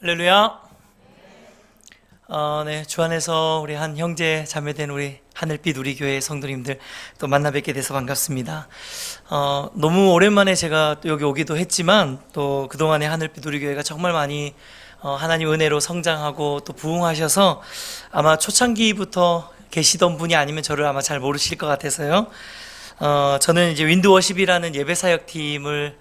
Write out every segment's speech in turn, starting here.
할렐루야. 네, 주 안에서 우리 한 형제 자매된 우리 하늘빛 우리 교회 성도님들 또 만나 뵙게 돼서 반갑습니다. 너무 오랜만에 제가 또 여기 오기도 했지만 또 그동안에 하늘빛 우리 교회가 정말 많이 하나님 은혜로 성장하고 또 부흥하셔서 아마 초창기부터 계시던 분이 아니면 저를 아마 잘 모르실 것 같아서요. 저는 이제 윈드워십이라는 예배사역팀을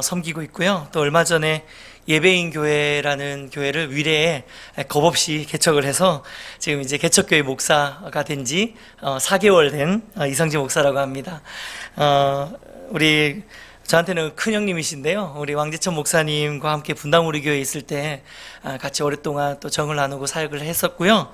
섬기고 있고요. 또 얼마 전에 예배인 교회라는 교회를 위례에 겁없이 개척을 해서 지금 이제 개척교회 목사가 된 지 4개월 된 이성진 목사라고 합니다. 우리 저한테는 큰 형님이신데요. 우리 왕재천 목사님과 함께 분당 우리 교회에 있을 때 같이 오랫동안 또 정을 나누고 사역을 했었고요.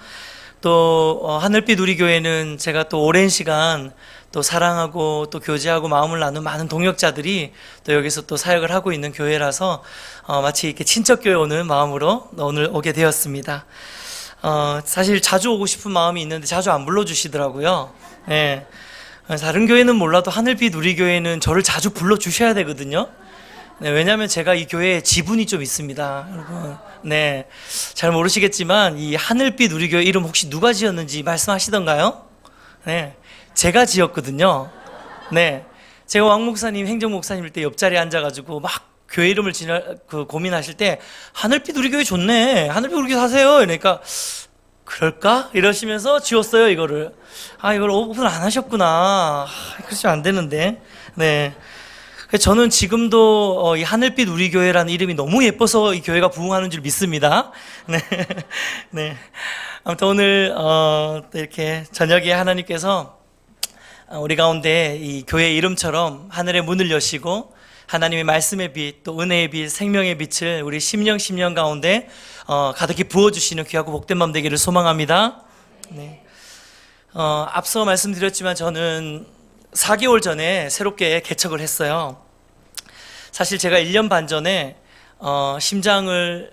또 하늘빛 우리 교회는 제가 또 오랜 시간 또 사랑하고 또 교제하고 마음을 나눈 많은 동역자들이 또 여기서 또 사역을 하고 있는 교회라서 마치 이렇게 친척교회 오는 마음으로 오늘 오게 되었습니다. 사실 자주 오고 싶은 마음이 있는데 자주 안 불러주시더라고요. 네. 다른 교회는 몰라도 하늘빛 우리 교회는 저를 자주 불러주셔야 되거든요. 네, 왜냐하면 제가 이 교회에 지분이 좀 있습니다, 여러분. 네, 잘 모르시겠지만 이 하늘빛 우리 교회 이름 혹시 누가 지었는지 말씀하시던가요? 네, 제가 지었거든요. 네, 제가 왕 목사님, 행정 목사님일 때 옆자리에 앉아가지고 막 교회 이름을 고민하실 때 하늘빛 우리 교회 좋네, 하늘빛 우리 교회 사세요. 그러니까 그럴까? 이러시면서 지웠어요, 이거를. 이걸 오픈 안 하셨구나. 그러시면 안 되는데. 네. 저는 지금도 이 하늘빛 우리 교회라는 이름이 너무 예뻐서 이 교회가 부흥하는 줄 믿습니다. 네. 네. 아무튼 오늘 이렇게 저녁에 하나님께서 우리 가운데 이 교회 이름처럼 하늘의 문을 여시고 하나님의 말씀의 빛, 또 은혜의 빛, 생명의 빛을 우리 심령 가운데 가득히 부어주시는 귀하고 복된 마음 되기를 소망합니다. 네. 앞서 말씀드렸지만 저는 4개월 전에 새롭게 개척을 했어요. 사실 제가 1년 반 전에 심장을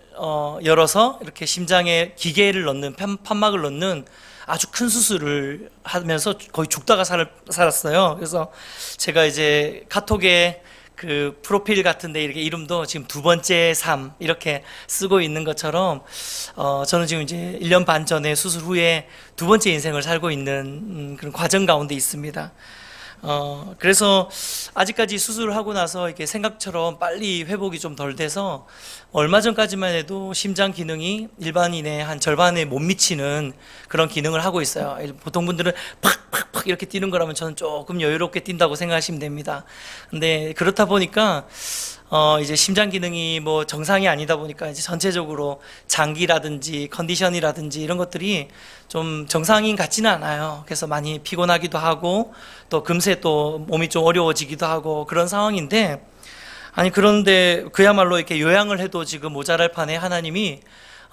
열어서 이렇게 심장에 기계를 넣는, 판막을 넣는 아주 큰 수술을 하면서 거의 죽다가 살았어요. 그래서 제가 이제 카톡에 그 프로필 같은데 이렇게 이름도 지금 두 번째 삶 이렇게 쓰고 있는 것처럼 저는 지금 이제 1년 반 전에 수술 후에 두 번째 인생을 살고 있는 그런 과정 가운데 있습니다. 그래서 아직까지 수술을 하고 나서 이렇게 생각처럼 빨리 회복이 좀 덜 돼서 얼마 전까지만 해도 심장 기능이 일반인의 한 절반에 못 미치는 그런 기능을 하고 있어요. 보통 분들은 팍팍팍 이렇게 뛰는 거라면 저는 조금 여유롭게 뛴다고 생각하시면 됩니다. 근데 그렇다 보니까 이제 심장 기능이 뭐 정상이 아니다 보니까 이제 전체적으로 장기라든지 컨디션이라든지 이런 것들이 좀 정상인 같지는 않아요. 그래서 많이 피곤하기도 하고 또 금세 또 몸이 좀 어려워지기도 하고 그런 상황인데, 그런데 그야말로 이렇게 요양을 해도 지금 모자랄 판에 하나님이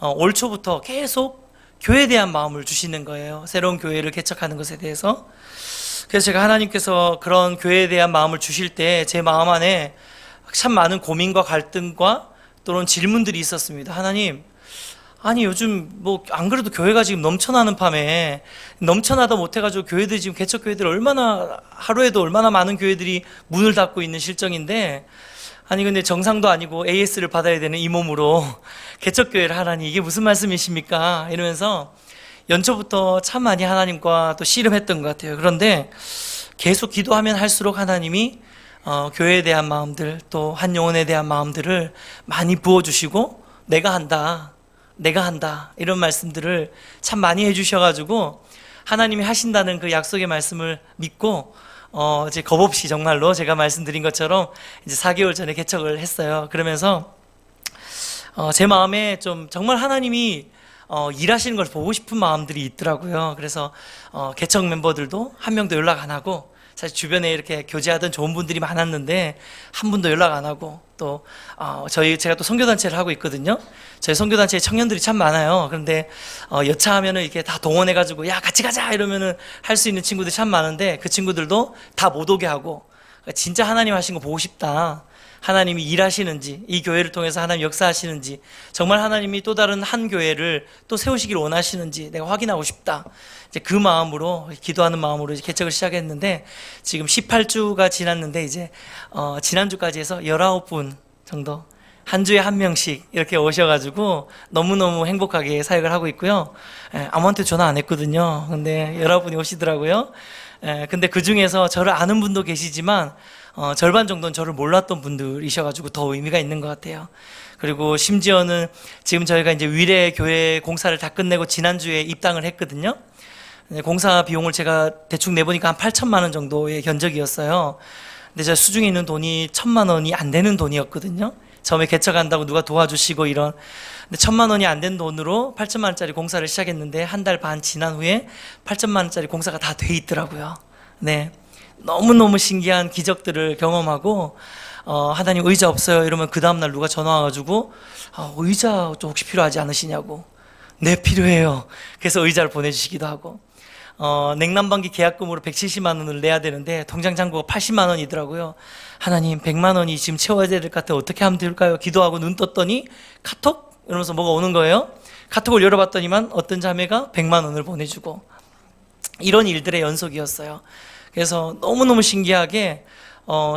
올 초부터 계속 교회에 대한 마음을 주시는 거예요. 새로운 교회를 개척하는 것에 대해서. 그래서 제가 하나님께서 그런 교회에 대한 마음을 주실 때 제 마음 안에 참 많은 고민과 갈등과 또는 질문들이 있었습니다. 하나님, 요즘 뭐 안 그래도 교회가 지금 넘쳐나는 판에 넘쳐나다 못해가지고 교회들이 지금 개척 교회들 얼마나 하루에도 얼마나 많은 교회들이 문을 닫고 있는 실정인데, 근데 정상도 아니고 AS를 받아야 되는 이 몸으로 개척 교회를 하라니 이게 무슨 말씀이십니까? 이러면서 연초부터 참 많이 하나님과 또 씨름했던 것 같아요. 그런데 계속 기도하면 할수록 하나님이 교회에 대한 마음들, 또 한 영혼에 대한 마음들을 많이 부어주시고 내가 한다 이런 말씀들을 참 많이 해주셔가지고 하나님이 하신다는 그 약속의 말씀을 믿고 이제 겁없이 정말로 제가 말씀드린 것처럼 이제 4개월 전에 개척을 했어요. 그러면서 제 마음에 좀 정말 하나님이 일하시는 걸 보고 싶은 마음들이 있더라고요. 그래서 개척 멤버들도 한 명도 연락 안 하고, 사실 주변에 이렇게 교제하던 좋은 분들이 많았는데 한 분도 연락 안 하고, 또 제가 또 선교단체를 하고 있거든요. 저희 선교단체에 청년들이 참 많아요. 그런데 여차하면은 이렇게 다 동원해가지고 야 같이 가자 이러면은 할 수 있는 친구들이 참 많은데 그 친구들도 다 못 오게 하고, 진짜 하나님 하신 거 보고 싶다, 하나님이 일하시는지, 이 교회를 통해서 하나님 역사하시는지, 정말 하나님이 또 다른 한 교회를 또 세우시길 원하시는지 내가 확인하고 싶다, 이제 그 마음으로, 기도하는 마음으로 이제 개척을 시작했는데, 지금 18주가 지났는데 이제 지난주까지 해서 19분 정도 한 주에 한 명씩 이렇게 오셔가지고 너무너무 행복하게 사역을 하고 있고요. 아무한테 전화 안 했거든요. 근데 여러분이 오시더라고요. 근데 그 중에서 저를 아는 분도 계시지만 절반 정도는 저를 몰랐던 분들이셔가지고 더 의미가 있는 것 같아요. 그리고 심지어는 지금 저희가 이제 위례 교회 공사를 다 끝내고 지난주에 입당을 했거든요. 공사 비용을 제가 대충 내보니까 한 8천만 원 정도의 견적이었어요. 근데 제가 수중에 있는 돈이 1,000만 원이 안 되는 돈이었거든요. 처음에 개척한다고 누가 도와주시고 이런. 근데 1,000만 원이 안 된 돈으로 8천만 원짜리 공사를 시작했는데 한 달 반 지난 후에 8천만 원짜리 공사가 다 돼 있더라고요. 네. 너무너무 신기한 기적들을 경험하고, 하나님 의자 없어요 이러면 그 다음날 누가 전화 와가지고 의자 좀 혹시 필요하지 않으시냐고. 네, 필요해요. 그래서 의자를 보내주시기도 하고, 냉난방기 계약금으로 170만 원을 내야 되는데 통장 잔고가 80만 원이더라고요. 하나님 100만 원이 지금 채워야 될 것 같아요. 어떻게 하면 될까요? 기도하고 눈 떴더니 카톡? 이러면서 뭐가 오는 거예요. 카톡을 열어봤더니만 어떤 자매가 100만 원을 보내주고, 이런 일들의 연속이었어요. 그래서 너무너무 신기하게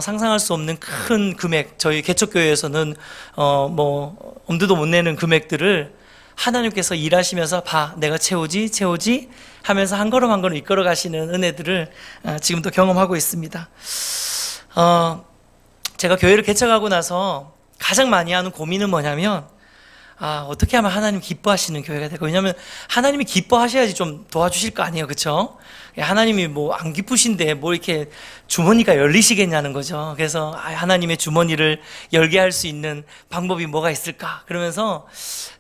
상상할 수 없는 큰 금액, 저희 개척교회에서는 엄두도 못 내는 금액들을 하나님께서 일하시면서 내가 채우지 하면서 한 걸음 한 걸음 이끌어 가시는 은혜들을 지금도 경험하고 있습니다. 제가 교회를 개척하고 나서 가장 많이 하는 고민은 뭐냐면, 어떻게 하면 하나님 기뻐하시는 교회가 될까? 왜냐하면 하나님이 기뻐하셔야지 좀 도와주실 거 아니에요, 그렇죠? 하나님이 뭐 안 기쁘신데 뭐 이렇게 주머니가 열리시겠냐는 거죠. 그래서 하나님의 주머니를 열게 할 수 있는 방법이 뭐가 있을까? 그러면서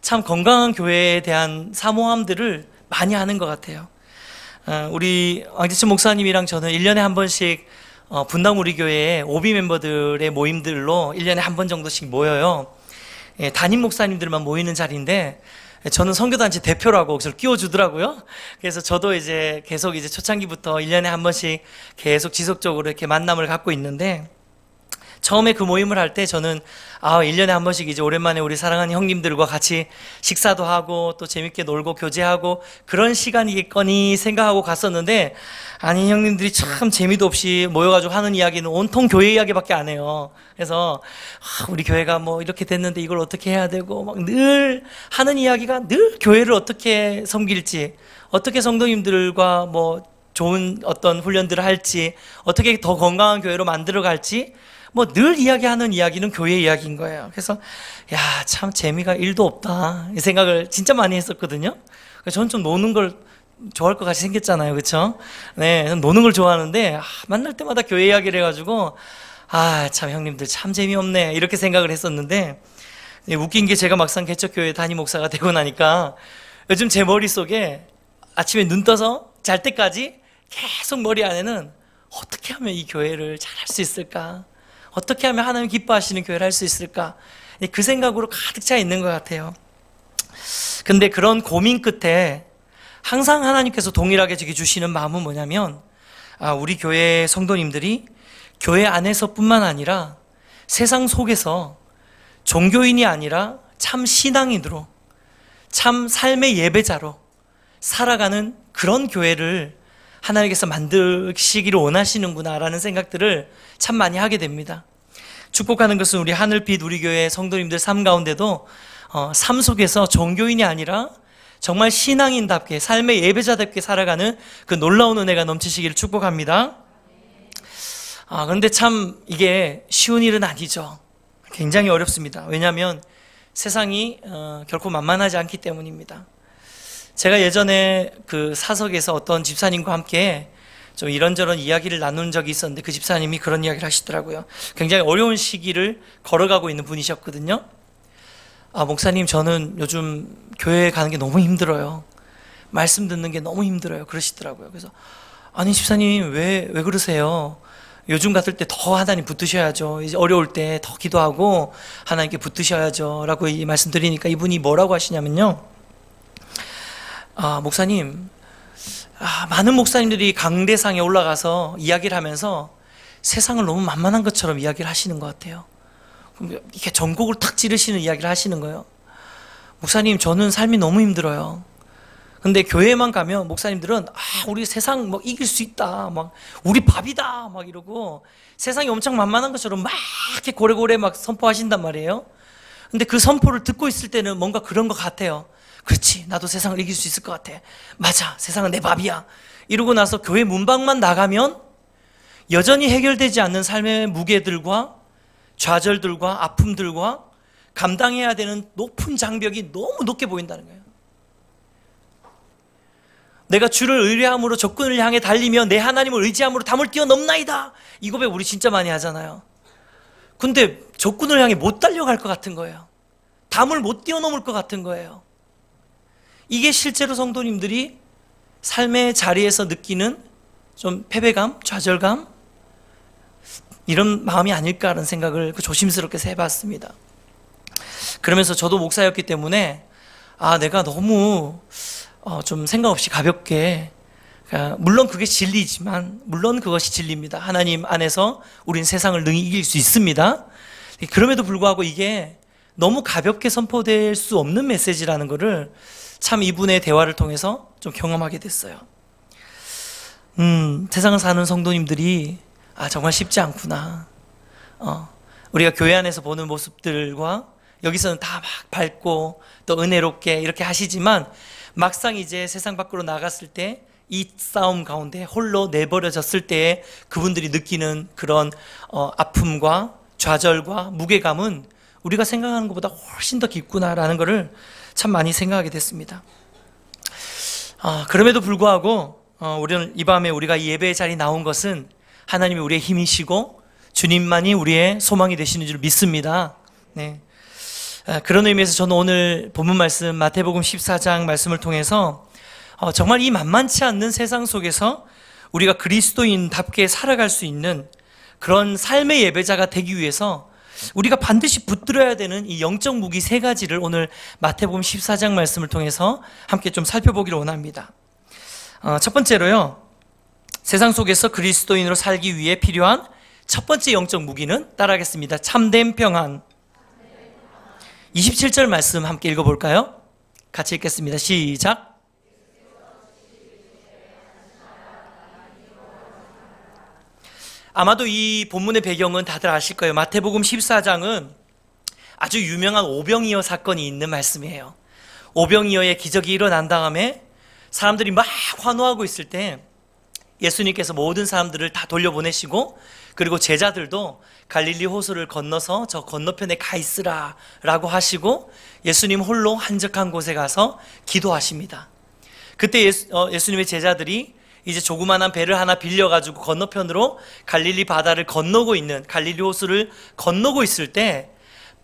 참 건강한 교회에 대한 사모함들을 많이 하는 것 같아요. 우리 왕지천 목사님이랑 저는 1년에 한 번씩 분당 우리 교회에 오비 멤버들의 모임들로 1년에 한 번 정도씩 모여요. 담임 목사님들만 모이는 자리인데, 저는 선교단체 대표라고 저를 끼워주더라고요. 그래서 저도 이제 계속 초창기부터 1년에 한 번씩 계속 지속적으로 이렇게 만남을 갖고 있는데, 처음에 그 모임을 할 때 저는 1년에 한 번씩 이제 오랜만에 우리 사랑하는 형님들과 같이 식사도 하고 또 재밌게 놀고 교제하고 그런 시간이겠거니 생각하고 갔었는데, 아니 형님들이 참 재미도 없이 모여가지고 하는 이야기는 온통 교회 이야기밖에 안 해요. 그래서 우리 교회가 뭐 이렇게 됐는데 이걸 어떻게 해야 되고, 막 늘 하는 이야기가 늘 교회를 어떻게 섬길지, 어떻게 성도님들과 뭐 좋은 어떤 훈련들을 할지, 어떻게 더 건강한 교회로 만들어 갈지, 뭐 늘 이야기하는 이야기는 교회 이야기인 거예요. 그래서 참 재미가 1도 없다 이 생각을 진짜 많이 했었거든요. 저는 좀 노는 걸 좋아할 것 같이 생겼잖아요, 그렇죠? 네, 노는 걸 좋아하는데 만날 때마다 교회 이야기를 해가지고 참 형님들 참 재미없네 이렇게 생각을 했었는데, 웃긴 게 제가 막상 개척교회 담임 목사가 되고 나니까 요즘 제 머릿속에 아침에 눈 떠서 잘 때까지 계속 머리 안에는 어떻게 하면 이 교회를 잘할 수 있을까? 어떻게 하면 하나님 기뻐하시는 교회를 할 수 있을까? 그 생각으로 가득 차 있는 것 같아요. 근데 그런 고민 끝에 항상 하나님께서 동일하게 저기 주시는 마음은 뭐냐면, 우리 교회 성도님들이 교회 안에서뿐만 아니라 세상 속에서 종교인이 아니라 참 신앙인으로, 참 삶의 예배자로 살아가는 그런 교회를 하나님께서 만드시기를 원하시는구나라는 생각들을 참 많이 하게 됩니다. 축복하는 것은 우리 하늘빛 우리 교회 성도님들 삶 가운데도 삶 속에서 종교인이 아니라 정말 신앙인답게 삶의 예배자답게 살아가는 그 놀라운 은혜가 넘치시기를 축복합니다. 그런데 참 이게 쉬운 일은 아니죠. 굉장히 어렵습니다. 왜냐하면 세상이 결코 만만하지 않기 때문입니다. 제가 예전에 그 사석에서 어떤 집사님과 함께 좀 이런저런 이야기를 나눈 적이 있었는데, 그 집사님이 그런 이야기를 하시더라고요. 굉장히 어려운 시기를 걸어가고 있는 분이셨거든요. 목사님, 저는 요즘 교회에 가는 게 너무 힘들어요. 말씀 듣는 게 너무 힘들어요. 그러시더라고요. 그래서 아니 집사님 왜 그러세요? 요즘 같을 때 더 하나님 붙드셔야죠. 이제 어려울 때 더 기도하고 하나님께 붙드셔야죠 라고 이 말씀드리니까 이분이 뭐라고 하시냐면요, 목사님, 많은 목사님들이 강대상에 올라가서 이야기를 하면서 세상을 너무 만만한 것처럼 이야기를 하시는 것 같아요. 이렇게 전곡을 탁 찌르시는 이야기를 하시는 거예요. 목사님, 저는 삶이 너무 힘들어요. 근데 교회만 가면 목사님들은 우리 세상 뭐 이길 수 있다, 막 우리 밥이다 막 이러고 세상이 엄청 만만한 것처럼 막 이렇게 고래고래 막 선포하신단 말이에요. 근데 그 선포를 듣고 있을 때는 뭔가 그런 것 같아요. 그렇지, 나도 세상을 이길 수 있을 것 같아. 맞아, 세상은 내 밥이야. 이러고 나서 교회 문방만 나가면 여전히 해결되지 않는 삶의 무게들과 좌절들과 아픔들과 감당해야 되는 높은 장벽이 너무 높게 보인다는 거예요. 내가 주를 의뢰함으로 적군을 향해 달리며 내 하나님을 의지함으로 담을 뛰어넘나이다. 이 고백 우리 진짜 많이 하잖아요. 근데 적군을 향해 못 달려갈 것 같은 거예요. 담을 못 뛰어넘을 것 같은 거예요. 이게 실제로 성도님들이 삶의 자리에서 느끼는 좀 패배감, 좌절감, 이런 마음이 아닐까라는 생각을 조심스럽게 해봤습니다. 그러면서 저도 목사였기 때문에 내가 너무 좀 생각 없이 가볍게, 물론 그게 진리지만, 물론 그것이 진리입니다. 하나님 안에서 우린 세상을 능히 이길 수 있습니다. 그럼에도 불구하고 이게 너무 가볍게 선포될 수 없는 메시지라는 것을 참 이분의 대화를 통해서 좀 경험하게 됐어요. 세상을 사는 성도님들이 정말 쉽지 않구나. 우리가 교회 안에서 보는 모습들과 여기서는 다 막 밝고 또 은혜롭게 이렇게 하시지만 막상 이제 세상 밖으로 나갔을 때 이 싸움 가운데 홀로 내버려졌을 때 그분들이 느끼는 그런 아픔과 좌절과 무게감은 우리가 생각하는 것보다 훨씬 더 깊구나라는 것을 참 많이 생각하게 됐습니다. 그럼에도 불구하고 우리는 이 밤에 우리가 이 예배의 자리에 나온 것은 하나님이 우리의 힘이시고 주님만이 우리의 소망이 되시는 줄 믿습니다. 네. 그런 의미에서 저는 오늘 본문 말씀 마태복음 14장 말씀을 통해서 정말 이 만만치 않는 세상 속에서 우리가 그리스도인답게 살아갈 수 있는 그런 삶의 예배자가 되기 위해서 우리가 반드시 붙들어야 되는 이 영적 무기 세 가지를 오늘 마태복음 14장 말씀을 통해서 함께 좀 살펴보기를 원합니다. 첫 번째로요, 세상 속에서 그리스도인으로 살기 위해 필요한 첫 번째 영적 무기는 따라하겠습니다. 참된 평안. 27절 말씀 함께 읽어볼까요? 같이 읽겠습니다. 시작. 아마도 이 본문의 배경은 다들 아실 거예요. 마태복음 14장은 아주 유명한 오병이어 사건이 있는 말씀이에요. 오병이어의 기적이 일어난 다음에 사람들이 막 환호하고 있을 때 예수님께서 모든 사람들을 다 돌려보내시고 그리고 제자들도 갈릴리 호수를 건너서 저 건너편에 가 있으라 라고 하시고 예수님 홀로 한적한 곳에 가서 기도하십니다. 그때 예수님의 제자들이 이제 조그만한 배를 하나 빌려가지고 건너편으로 갈릴리 바다를 건너고 있는, 갈릴리 호수를 건너고 있을 때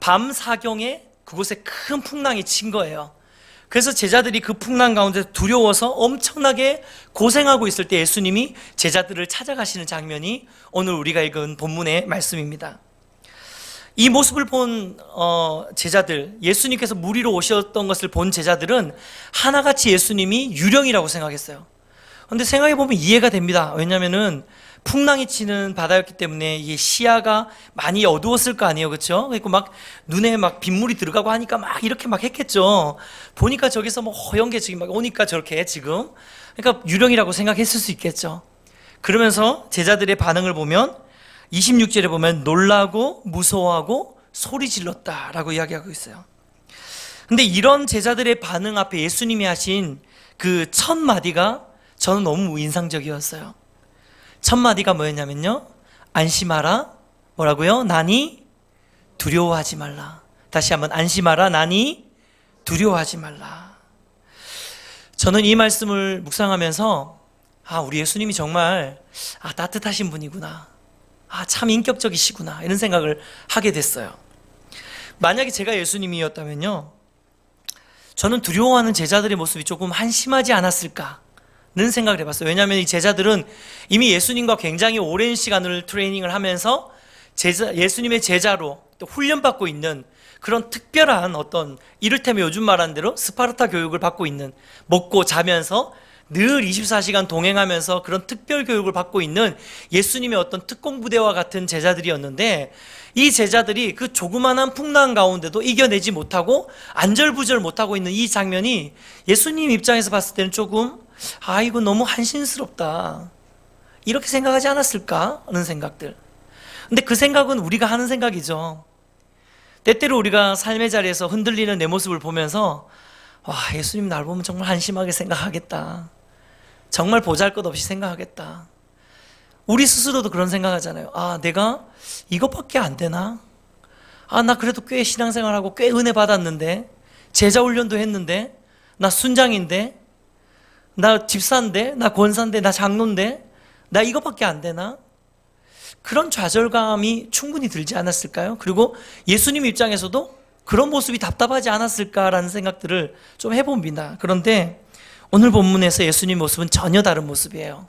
밤 사경에 그곳에 큰 풍랑이 친 거예요. 그래서 제자들이 그 풍랑 가운데 두려워서 엄청나게 고생하고 있을 때 예수님이 제자들을 찾아가시는 장면이 오늘 우리가 읽은 본문의 말씀입니다. 이 모습을 본 제자들, 예수님께서 물 위로 오셨던 것을 본 제자들은 하나같이 예수님이 유령이라고 생각했어요. 근데 생각해보면 이해가 됩니다. 왜냐면은 풍랑이 치는 바다였기 때문에 이 시야가 많이 어두웠을 거 아니에요. 그렇죠? 그리고 막 눈에 막 빗물이 들어가고 하니까 막 이렇게 막 했겠죠. 보니까 저기서 뭐 허연 게 지금 막 오니까 저렇게 지금. 그러니까 유령이라고 생각했을 수 있겠죠. 그러면서 제자들의 반응을 보면 26절에 보면 놀라고 무서워하고 소리 질렀다라고 이야기하고 있어요. 근데 이런 제자들의 반응 앞에 예수님이 하신 그 첫 마디가 저는 너무 인상적이었어요. 첫 마디가 뭐였냐면요, 안심하라. 뭐라고요? 나니 두려워하지 말라. 다시 한번, 안심하라. 나니 두려워하지 말라. 저는 이 말씀을 묵상하면서 우리 예수님이 정말 따뜻하신 분이구나, 참 인격적이시구나, 이런 생각을 하게 됐어요. 만약에 제가 예수님이었다면요, 저는 두려워하는 제자들의 모습이 조금 한심하지 않았을까 는 생각을 해봤어요. 왜냐하면 이 제자들은 이미 예수님과 굉장히 오랜 시간을 트레이닝을 하면서 예수님의 제자로 또 훈련받고 있는 그런 특별한 어떤, 이를테면 요즘 말하는 대로 스파르타 교육을 받고 있는, 먹고 자면서 늘 24시간 동행하면서 그런 특별 교육을 받고 있는 예수님의 어떤 특공부대와 같은 제자들이었는데, 이 제자들이 그 조그만한 풍랑 가운데도 이겨내지 못하고 안절부절 못하고 있는 이 장면이 예수님 입장에서 봤을 때는 조금 이거 너무 한심스럽다, 이렇게 생각하지 않았을까 하는 생각들. 근데 그 생각은 우리가 하는 생각이죠. 때때로 우리가 삶의 자리에서 흔들리는 내 모습을 보면서 와, 예수님 날 보면 정말 한심하게 생각하겠다. 정말 보잘것없이 생각하겠다. 우리 스스로도 그런 생각하잖아요. 아, 내가 이것밖에 안 되나? 아, 나 그래도 꽤 신앙생활하고 꽤 은혜 받았는데, 제자 훈련도 했는데, 나 순장인데, 나 집사인데, 나 권사인데, 나 장로인데, 나 이것밖에 안 되나? 그런 좌절감이 충분히 들지 않았을까요? 그리고 예수님 입장에서도 그런 모습이 답답하지 않았을까라는 생각들을 좀 해봅니다. 그런데 오늘 본문에서 예수님 모습은 전혀 다른 모습이에요.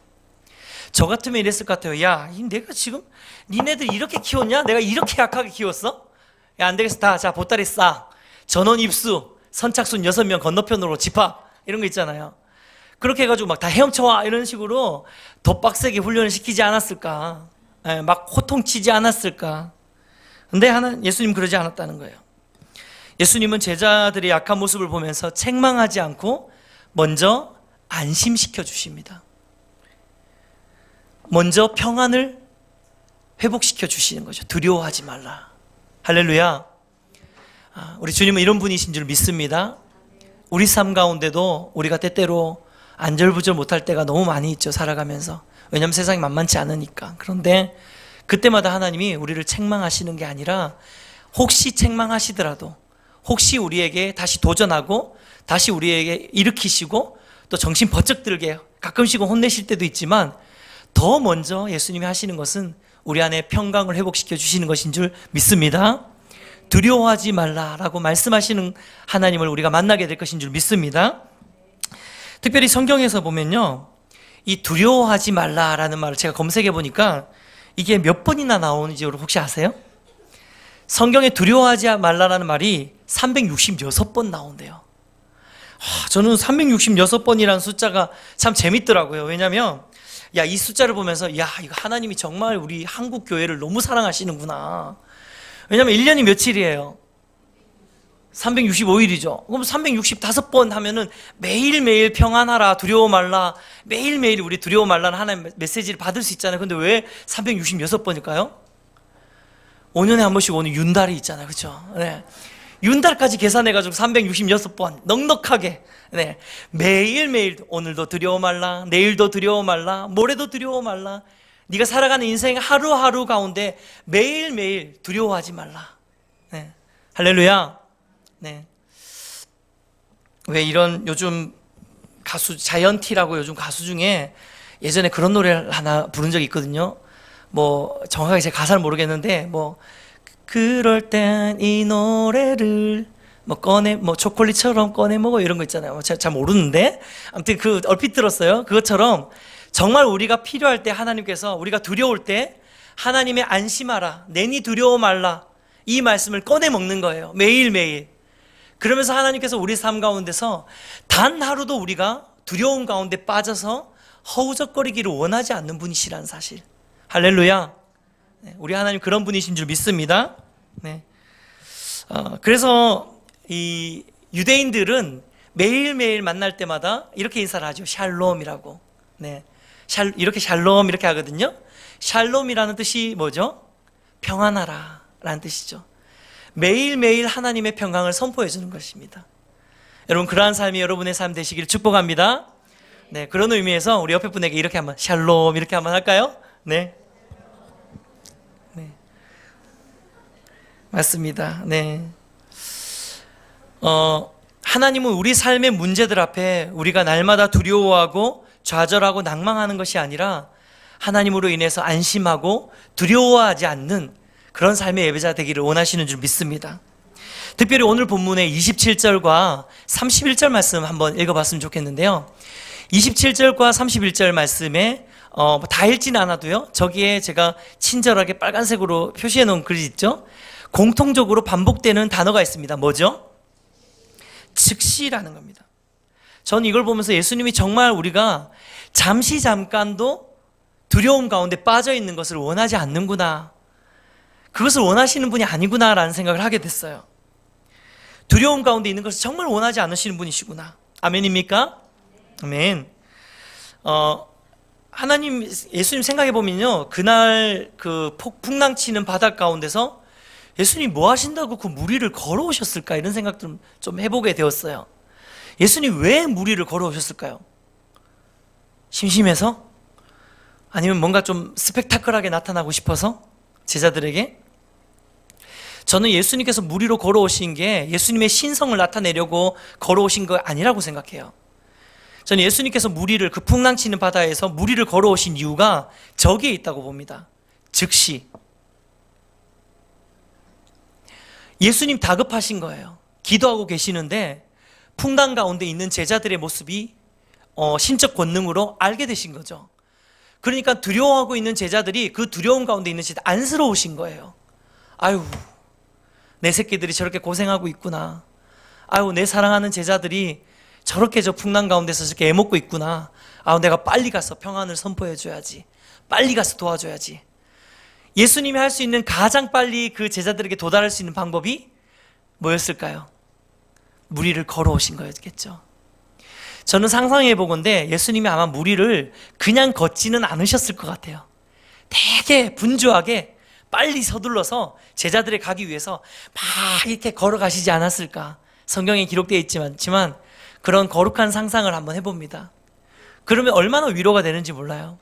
저 같으면 이랬을 것 같아요. 야, 내가 지금 니네들 이렇게 키웠냐? 내가 이렇게 약하게 키웠어? 야, 안 되겠어. 자, 보따리 싸. 전원 입수. 선착순 6명 건너편으로 집합. 이런 거 있잖아요. 그렇게 해가지고 막 다 헤엄쳐와. 이런 식으로 더 빡세게 훈련을 시키지 않았을까? 막 호통치지 않았을까? 근데 예수님 그러지 않았다는 거예요. 예수님은 제자들의 약한 모습을 보면서 책망하지 않고 먼저 안심시켜 주십니다. 먼저 평안을 회복시켜 주시는 거죠. 두려워하지 말라. 할렐루야. 우리 주님은 이런 분이신 줄 믿습니다. 우리 삶 가운데도 우리가 때때로 안절부절 못할 때가 너무 많이 있죠. 살아가면서. 왜냐하면 세상이 만만치 않으니까. 그런데 그때마다 하나님이 우리를 책망하시는 게 아니라 혹시 책망하시더라도 혹시 우리에게 다시 도전하고 다시 우리에게 일으키시고 또 정신 번쩍 들게 가끔씩은 혼내실 때도 있지만 더 먼저 예수님이 하시는 것은 우리 안에 평강을 회복시켜 주시는 것인 줄 믿습니다. 두려워하지 말라라고 말씀하시는 하나님을 우리가 만나게 될 것인 줄 믿습니다. 특별히 성경에서 보면요, 이 두려워하지 말라라는 말을 제가 검색해 보니까 이게 몇 번이나 나오는지 혹시 아세요? 성경에 두려워하지 말라라는 말이 366번 나온대요. 저는 366번이라는 숫자가 참 재밌더라고요. 왜냐하면 이 숫자를 보면서 이거 하나님이 정말 우리 한국 교회를 너무 사랑하시는구나. 왜냐하면 1년이 며칠이에요? 365일이죠. 그럼 365번 하면은 매일매일 평안하라, 두려워 말라, 매일매일 우리 두려워 말라는 하나님의 메시지를 받을 수 있잖아요. 근데 왜 366번일까요? 5년에 한 번씩 오는 윤달이 있잖아요. 그렇죠? 네. 윤달까지 계산해가지고 366번 넉넉하게, 네, 매일매일 오늘도 두려워 말라, 내일도 두려워 말라, 모레도 두려워 말라. 네가 살아가는 인생 하루하루 가운데 매일매일 두려워하지 말라. 네. 할렐루야. 네. 왜 이런 요즘 가수 자이언티라고 요즘 가수 중에 예전에 그런 노래를 하나 부른 적이 있거든요. 뭐 정확하게 제 가사를 모르겠는데 뭐 그럴 땐 이 노래를 뭐 초콜릿처럼 꺼내 먹어 이런 거 있잖아요. 잘 모르는데 아무튼 그 얼핏 들었어요. 그것처럼 정말 우리가 필요할 때 하나님께서 우리가 두려울 때 하나님의 안심하라, 내니 두려워 말라 이 말씀을 꺼내 먹는 거예요. 매일매일. 그러면서 하나님께서 우리 삶 가운데서 단 하루도 우리가 두려움 가운데 빠져서 허우적거리기를 원하지 않는 분이시라는 사실. 할렐루야. 네, 우리 하나님 그런 분이신 줄 믿습니다. 네. 그래서 이 유대인들은 매일매일 만날 때마다 이렇게 인사를 하죠. 샬롬이라고. 네. 이렇게 샬롬 이렇게 하거든요. 샬롬이라는 뜻이 뭐죠? 평안하라 라는 뜻이죠. 매일매일 하나님의 평강을 선포해 주는 것입니다. 여러분 그러한 삶이 여러분의 삶 되시기를 축복합니다. 네, 그런 의미에서 우리 옆에 분에게 이렇게 한번 샬롬 이렇게 한번 할까요? 네. 네. 맞습니다. 네. 하나님은 우리 삶의 문제들 앞에 우리가 날마다 두려워하고 좌절하고 낭망하는 것이 아니라 하나님으로 인해서 안심하고 두려워하지 않는 그런 삶의 예배자 되기를 원하시는 줄 믿습니다. 특별히 오늘 본문의 27절과 31절 말씀 한번 읽어봤으면 좋겠는데요. 27절과 31절 말씀에 다 읽지는 않아도요, 저기에 제가 친절하게 빨간색으로 표시해 놓은 글이 있죠. 공통적으로 반복되는 단어가 있습니다. 뭐죠? 즉시라는 겁니다. 저는 이걸 보면서 예수님이 정말 우리가 잠깐도 두려움 가운데 빠져 있는 것을 원하지 않는구나, 그것을 원하시는 분이 아니구나라는 생각을 하게 됐어요. 두려움 가운데 있는 것을 정말 원하지 않으시는 분이시구나. 아멘입니까? 아멘. 하나님, 예수님 생각해 보면요, 그날 그 풍랑치는 바다 가운데서 예수님 뭐 하신다고 그 물 위를 걸어오셨을까? 이런 생각도 좀 해보게 되었어요. 예수님 왜 물 위를 걸어오셨을까요? 심심해서? 아니면 뭔가 좀 스펙타클하게 나타나고 싶어서? 제자들에게? 저는 예수님께서 물 위로 걸어오신 게 예수님의 신성을 나타내려고 걸어오신 거 아니라고 생각해요. 저는 예수님께서 물 위를, 그 풍랑치는 바다에서 물 위를 걸어오신 이유가 저기에 있다고 봅니다. 즉시 예수님 다급하신 거예요. 기도하고 계시는데 풍랑 가운데 있는 제자들의 모습이 신적 권능으로 알게 되신 거죠. 그러니까 두려워하고 있는 제자들이 그 두려움 가운데 있는 제자 안쓰러우신 거예요. 아유, 내 새끼들이 저렇게 고생하고 있구나. 아유, 내 사랑하는 제자들이 저렇게 저 풍랑 가운데서 저렇게 애먹고 있구나. 아유, 내가 빨리 가서 평안을 선포해줘야지. 빨리 가서 도와줘야지. 예수님이 할 수 있는 가장 빨리 그 제자들에게 도달할 수 있는 방법이 뭐였을까요? 물 위를 걸어오신 거였겠죠. 저는 상상해 보건대 예수님이 아마 물 위를 그냥 걷지는 않으셨을 것 같아요. 되게 분주하게 빨리 서둘러서 제자들에 가기 위해서 막 이렇게 걸어가시지 않았을까. 성경에 기록되어 있지만 그런 거룩한 상상을 한번 해봅니다. 그러면 얼마나 위로가 되는지 몰라요.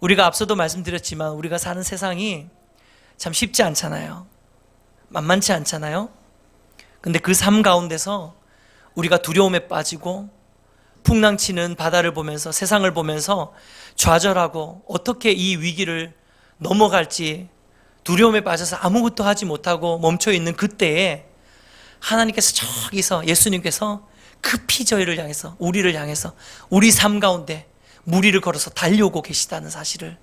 우리가 앞서도 말씀드렸지만 우리가 사는 세상이 참 쉽지 않잖아요. 만만치 않잖아요. 근데 그 삶 가운데서 우리가 두려움에 빠지고 풍랑치는 바다를 보면서, 세상을 보면서 좌절하고 어떻게 이 위기를 넘어갈지 두려움에 빠져서 아무것도 하지 못하고 멈춰 있는 그때에 하나님께서 저기서, 예수님께서 급히 저희를 향해서, 우리를 향해서 우리 삶 가운데 물 위를 걸어서 달려오고 계시다는 사실을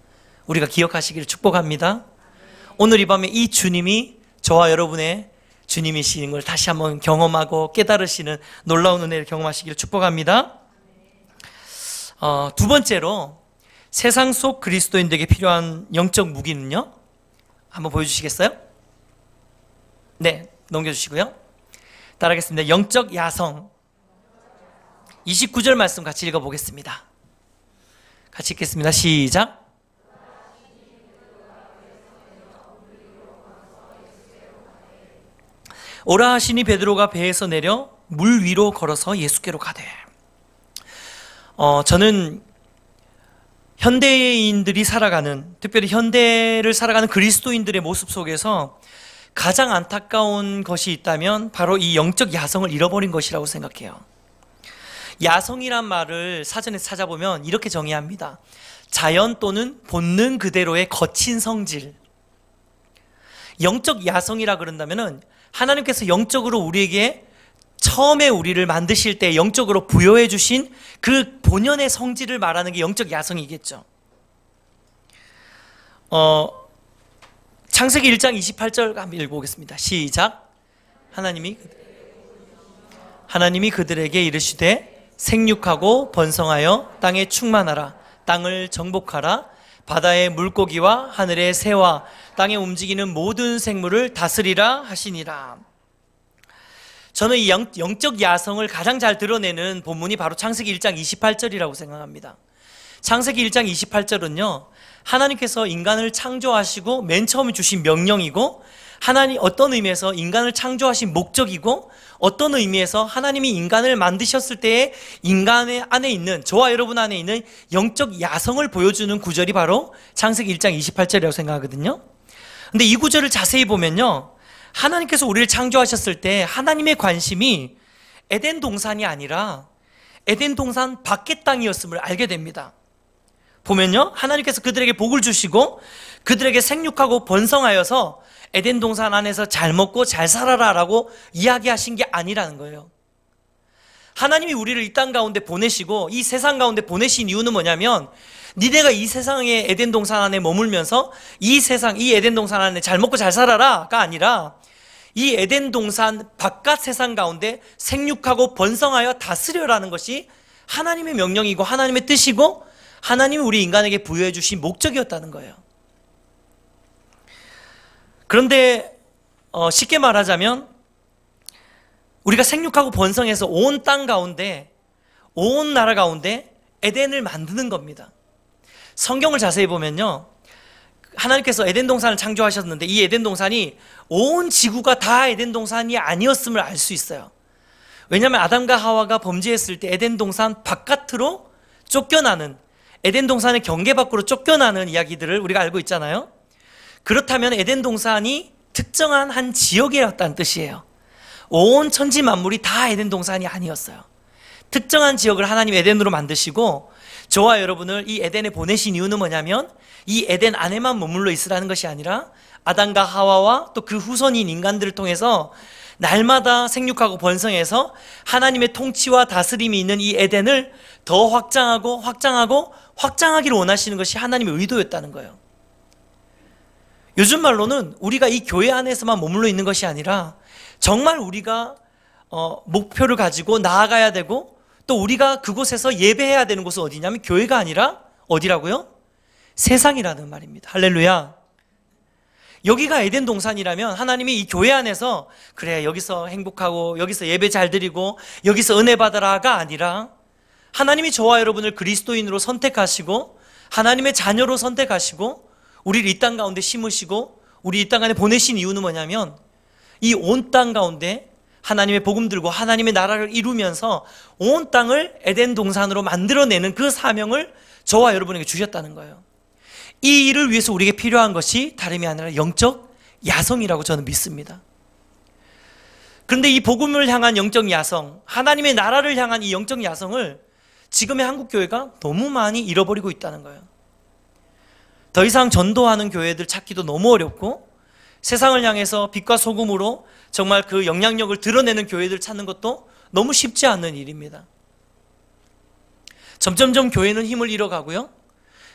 우리가 기억하시기를 축복합니다. 오늘 이 밤에 이 주님이 저와 여러분의 주님이시는 걸 다시 한번 경험하고 깨달으시는 놀라운 은혜를 경험하시기를 축복합니다. 두 번째로 세상 속 그리스도인들에게 필요한 영적 무기는요, 한번 보여주시겠어요? 네, 넘겨주시고요. 따라하겠습니다. 영적 야성. 29절 말씀 같이 읽어보겠습니다. 같이 읽겠습니다. 시작. 오라 하시니 베드로가 배에서 내려 물 위로 걸어서 예수께로 가되. 저는 현대인들이 살아가는, 특별히 현대를 살아가는 그리스도인들의 모습 속에서 가장 안타까운 것이 있다면 바로 이 영적 야성을 잃어버린 것이라고 생각해요. 야성이란 말을 사전에 찾아보면 이렇게 정의합니다. 자연 또는 본능 그대로의 거친 성질. 영적 야성이라 그런다면은 하나님께서 영적으로 우리에게 처음에 우리를 만드실 때 영적으로 부여해 주신 그 본연의 성질을 말하는 게 영적 야성이겠죠. 창세기 1장 28절 한번 읽어보겠습니다. 시작. 하나님이 그들에게 이르시되 생육하고 번성하여 땅에 충만하라. 땅을 정복하라. 바다의 물고기와 하늘의 새와 땅에 움직이는 모든 생물을 다스리라 하시니라. 저는 이 영적 야성을 가장 잘 드러내는 본문이 바로 창세기 1장 28절이라고 생각합니다. 창세기 1장 28절은요, 하나님께서 인간을 창조하시고 맨 처음에 주신 명령이고, 하나님 어떤 의미에서 인간을 창조하신 목적이고, 어떤 의미에서 하나님이 인간을 만드셨을 때에 인간의 안에 있는, 저와 여러분 안에 있는 영적 야성을 보여주는 구절이 바로 창세기 1장 28절이라고 생각하거든요. 근데 이 구절을 자세히 보면요, 하나님께서 우리를 창조하셨을 때 하나님의 관심이 에덴 동산이 아니라 에덴 동산 밖의 땅이었음을 알게 됩니다. 보면요, 하나님께서 그들에게 복을 주시고 그들에게 생육하고 번성하여서 에덴 동산 안에서 잘 먹고 잘 살아라 라고 이야기하신 게 아니라는 거예요. 하나님이 우리를 이 땅 가운데 보내시고 이 세상 가운데 보내신 이유는 뭐냐면, 니네가 이 세상의 에덴 동산 안에 머물면서 이 세상, 이 에덴 동산 안에 잘 먹고 잘 살아라가 아니라 이 에덴 동산 바깥 세상 가운데 생육하고 번성하여 다스려라는 것이 하나님의 명령이고 하나님의 뜻이고 하나님이 우리 인간에게 부여해 주신 목적이었다는 거예요. 그런데 쉽게 말하자면 우리가 생육하고 번성해서 온 땅 가운데, 온 나라 가운데 에덴을 만드는 겁니다. 성경을 자세히 보면요, 하나님께서 에덴 동산을 창조하셨는데 이 에덴 동산이 온 지구가 다 에덴 동산이 아니었음을 알 수 있어요. 왜냐하면 아담과 하와가 범죄했을 때 에덴 동산 바깥으로 쫓겨나는, 에덴 동산의 경계 밖으로 쫓겨나는 이야기들을 우리가 알고 있잖아요. 그렇다면 에덴 동산이 특정한 한 지역이었다는 뜻이에요. 온 천지 만물이 다 에덴 동산이 아니었어요. 특정한 지역을 하나님 에덴으로 만드시고 저와 여러분을 이 에덴에 보내신 이유는 뭐냐면 이 에덴 안에만 머물러 있으라는 것이 아니라 아담과 하와와 또 그 후손인 인간들을 통해서 날마다 생육하고 번성해서 하나님의 통치와 다스림이 있는 이 에덴을 더 확장하고 확장하기를 원하시는 것이 하나님의 의도였다는 거예요. 요즘 말로는 우리가 이 교회 안에서만 머물러 있는 것이 아니라 정말 우리가 목표를 가지고 나아가야 되고 또 우리가 그곳에서 예배해야 되는 곳은 어디냐면 교회가 아니라 어디라고요? 세상이라는 말입니다. 할렐루야. 여기가 에덴 동산이라면 하나님이 이 교회 안에서 그래 여기서 행복하고 여기서 예배 잘 드리고 여기서 은혜 받아라가 아니라 하나님이 저와 여러분을 그리스도인으로 선택하시고 하나님의 자녀로 선택하시고 우리를 이 땅 가운데 심으시고 우리 이 땅 안에 보내신 이유는 뭐냐면 이 온 땅 가운데 하나님의 복음 들고 하나님의 나라를 이루면서 온 땅을 에덴 동산으로 만들어내는 그 사명을 저와 여러분에게 주셨다는 거예요. 이 일을 위해서 우리에게 필요한 것이 다름이 아니라 영적 야성이라고 저는 믿습니다. 그런데 이 복음을 향한 영적 야성, 하나님의 나라를 향한 이 영적 야성을 지금의 한국교회가 너무 많이 잃어버리고 있다는 거예요. 더 이상 전도하는 교회들 찾기도 너무 어렵고 세상을 향해서 빛과 소금으로 정말 그 영향력을 드러내는 교회들 찾는 것도 너무 쉽지 않은 일입니다. 점점점 교회는 힘을 잃어가고요.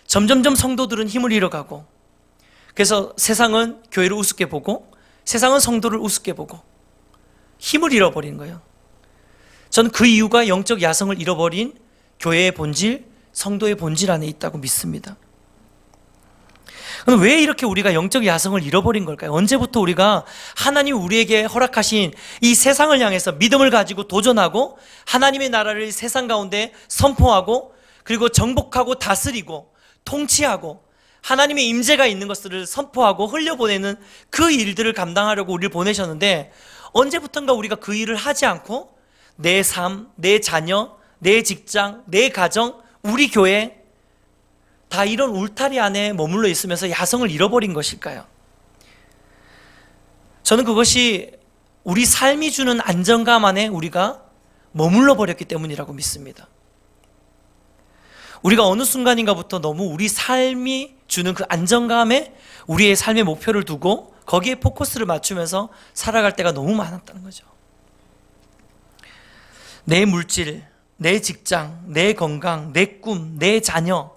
점점점 성도들은 힘을 잃어가고 그래서 세상은 교회를 우습게 보고 세상은 성도를 우습게 보고 힘을 잃어버린 거예요. 저는 그 이유가 영적 야성을 잃어버린 교회의 본질, 성도의 본질 안에 있다고 믿습니다. 그럼 왜 이렇게 우리가 영적 야성을 잃어버린 걸까요? 언제부터 우리가 하나님 우리에게 허락하신 이 세상을 향해서 믿음을 가지고 도전하고 하나님의 나라를 세상 가운데 선포하고 그리고 정복하고 다스리고 통치하고 하나님의 임재가 있는 것들을 선포하고 흘려보내는 그 일들을 감당하려고 우리를 보내셨는데 언제부턴가 우리가 그 일을 하지 않고 내 삶, 내 자녀, 내 직장, 내 가정, 우리 교회 다 이런 울타리 안에 머물러 있으면서 야성을 잃어버린 것일까요? 저는 그것이 우리 삶이 주는 안정감 안에 우리가 머물러 버렸기 때문이라고 믿습니다. 우리가 어느 순간인가부터 너무 우리 삶이 주는 그 안정감에 우리의 삶의 목표를 두고 거기에 포커스를 맞추면서 살아갈 때가 너무 많았다는 거죠. 내 물질, 내 직장, 내 건강, 내 꿈, 내 자녀,